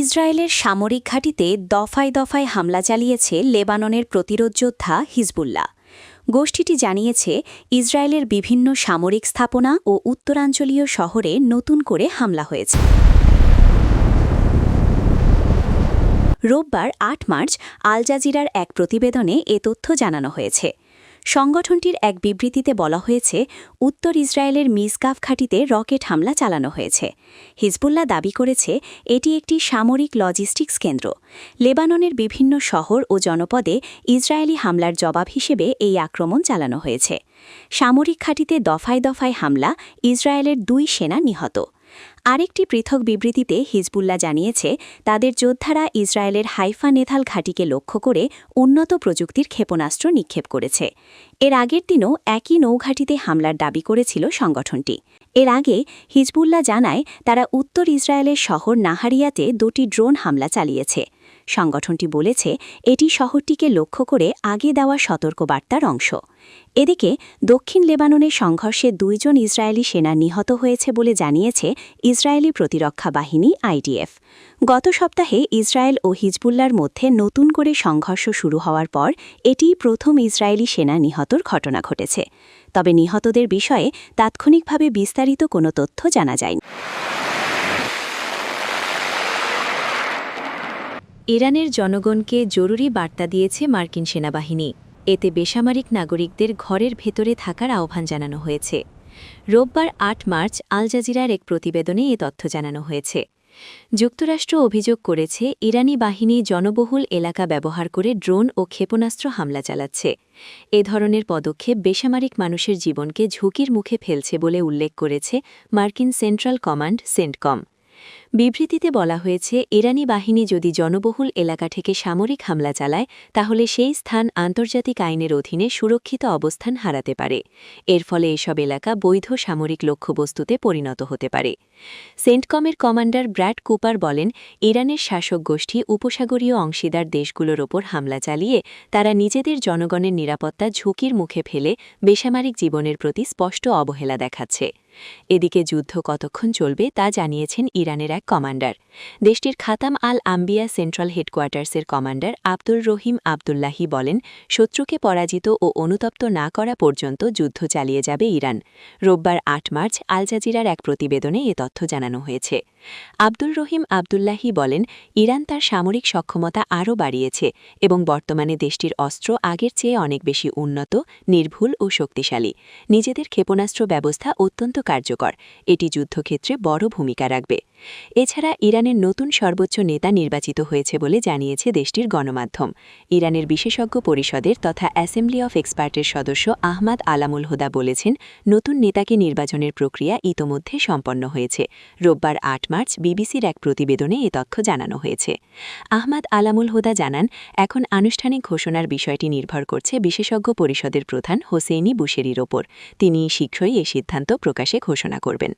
ইসরায়েলের সামরিক ঘাঁটিতে দফায় দফায় হামলা চালিয়েছে লেবাননের প্রতিরোধ যোদ্ধা হিজবুল্লাহ। গোষ্ঠীটি জানিয়েছে ইসরায়েলের বিভিন্ন সামরিক স্থাপনা ও উত্তরাঞ্চলীয় শহরে নতুন করে হামলা হয়েছে। রোববার ৮ মার্চ আল জাজিরার এক প্রতিবেদনে এ তথ্য জানানো হয়েছে। সংগঠনটির এক বিবৃতিতে বলা হয়েছে, উত্তর ইসরায়েলের মিসগাফ ঘাঁটিতে রকেট হামলা চালানো হয়েছে। হিজবুল্লাহ দাবি করেছে এটি একটি সামরিক লজিস্টিক্স কেন্দ্র। লেবাননের বিভিন্ন শহর ও জনপদে ইসরায়েলি হামলার জবাব হিসেবে এই আক্রমণ চালানো হয়েছে। সামরিক ঘাঁটিতে দফায় দফায় হামলা, ইসরায়েলের ২ সেনা নিহত। আরেকটি পৃথক বিবৃতিতে হিজবুল্লাহ জানিয়েছে তাদের যোদ্ধারা ইসরায়েলের হাইফা নেথাল ঘাঁটিকে লক্ষ্য করে উন্নত প্রযুক্তির ক্ষেপণাস্ত্র নিক্ষেপ করেছে। এর আগের দিনও একই নৌঘাঁটিতে হামলার দাবি করেছিল সংগঠনটি। এর আগে হিজবুল্লাহ জানায় তারা উত্তর ইসরায়েলের শহর নাহারিয়াতে ২টি ড্রোন হামলা চালিয়েছে। সংগঠনটি বলেছে এটি শহরটিকে লক্ষ্য করে আগে দেওয়া সতর্কবার্তার অংশ। এদিকে দক্ষিণ লেবাননের সংঘর্ষে ২ জন ইসরায়েলি সেনা নিহত হয়েছে বলে জানিয়েছে ইসরায়েলি প্রতিরক্ষা বাহিনী আইডিএফ। গত সপ্তাহে ইসরায়েল ও হিজবুল্লাহর মধ্যে নতুন করে সংঘর্ষ শুরু হওয়ার পর এটিই প্রথম ইসরায়েলি সেনা নিহতর ঘটনা ঘটেছে। তবে নিহতদের বিষয়ে তাৎক্ষণিকভাবে বিস্তারিত কোনো তথ্য জানা যায়নি। ইরানের জনগণকে জরুরি বার্তা দিয়েছে মার্কিন সেনাবাহিনী। এতে বেসামরিক নাগরিকদের ঘরের ভেতরে থাকার আহ্বান জানানো হয়েছে। রোববার ৮ মার্চ আল জাজিরার এক প্রতিবেদনে এ তথ্য জানানো হয়েছে। যুক্তরাষ্ট্র অভিযোগ করেছে ইরানি বাহিনী জনবহুল এলাকা ব্যবহার করে ড্রোন ও ক্ষেপণাস্ত্র হামলা চালাচ্ছে। এ ধরনের পদক্ষেপ বেসামরিক মানুষের জীবনকে ঝুঁকির মুখে ফেলছে বলে উল্লেখ করেছে মার্কিন সেন্ট্রাল কমান্ড সেন্টকম। বিবৃতিতে বলা হয়েছে ইরানি বাহিনী যদি জনবহুল এলাকা থেকে সামরিক হামলা চালায় তাহলে সেই স্থান আন্তর্জাতিক আইনের অধীনে সুরক্ষিত অবস্থান হারাতে পারে। এর ফলে এসব এলাকা বৈধ সামরিক লক্ষ্যবস্তুতে পরিণত হতে পারে। সেন্টকমের কমান্ডার ব্র্যাড কুপার বলেন, ইরানের শাসক গোষ্ঠী উপসাগরীয় অংশীদার দেশগুলোর ওপর হামলা চালিয়ে তারা নিজেদের জনগণের নিরাপত্তা ঝুঁকির মুখে ফেলে বেসামরিক জীবনের প্রতি স্পষ্ট অবহেলা দেখাচ্ছে। এদিকে যুদ্ধ কতক্ষণ চলবে তা জানিয়েছেন ইরানের এক কমান্ডার। দেশটির খাতাম আল আম্বিয়া central হেডকোয়ার্টার্সের commander Abdur Rahim Abdullahi বলেন, শত্রুকে পরাজিত ও অনুতপ্ত না করা পর্যন্ত যুদ্ধ চালিয়ে যাবে ইরান। রোববার ৮ মার্চ আল জাজিরার এক প্রতিবেদনে এ তথ্য জানানো হয়েছে। আব্দুর রহিম আবদুল্লাহি বলেন, ইরান তার সামরিক সক্ষমতা আরও বাড়িয়েছে এবং বর্তমানে দেশটির অস্ত্র আগের চেয়ে অনেক বেশি উন্নত, নির্ভুল ও শক্তিশালী। নিজেদের ক্ষেপণাস্ত্র ব্যবস্থা অত্যন্ত কার্যকর। এটি যুদ্ধক্ষেত্রে বড় ভূমিকা রাখবে। এছাড়া ইরানের নতুন সর্বোচ্চ নেতা নির্বাচিত হয়েছে বলে জানিয়েছে দেশটির গণমাধ্যম। ইরানের বিশেষজ্ঞ পরিষদের তথা অ্যাসেম্বলি অফ এক্সপার্টের সদস্য আহমাদ আলামুল হুদা বলেছেন, নতুন নেতাকে নির্বাচনের প্রক্রিয়া ইতোমধ্যে সম্পন্ন হয়েছে। রোববার ৮ মার্চ বিবিসির এক প্রতিবেদনে এ তথ্য জানানো হয়েছে। আহমাদ আলামুল হুদা জানান, এখন আনুষ্ঠানিক ঘোষণার বিষয়টি নির্ভর করছে বিশেষজ্ঞ পরিষদের প্রধান হোসেইনি বুশেরির ওপর। তিনি শীঘ্রই এ সিদ্ধান্ত প্রকাশে ঘোষণা করবেন।